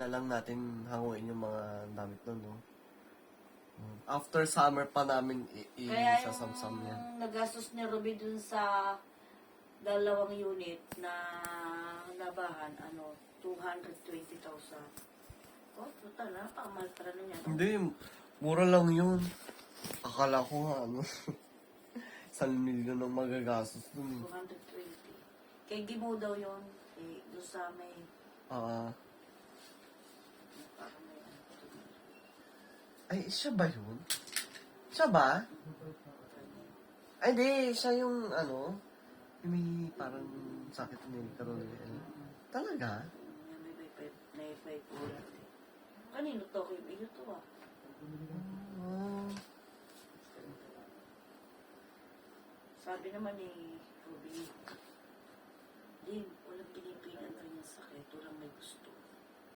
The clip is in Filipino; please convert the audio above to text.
na lang natin hanguin yung mga damit nun, no? After summer pa namin Kaya isasamsam yan. yung nagastos ni Ruby dun sa 2 unit na labahan, 220,000. Oh, total na, pakamahal pala nun yan. Hindi, mura lang yun. Akala ko nga, 1,000,000 ang magagastos dun. 220. Kay Gimo daw yun. Kay doon sa may... Ah, parang may ay, siya ba yun? Siya ba? Ay, di, siya yung yung may parang sakit ni Carolina. Talaga? may bipolar. Kanino to? Kay iyo to ah. Oh. Sabi naman ni Ruby, Din, walang pinipilan kanyang sakit, walang may gusto.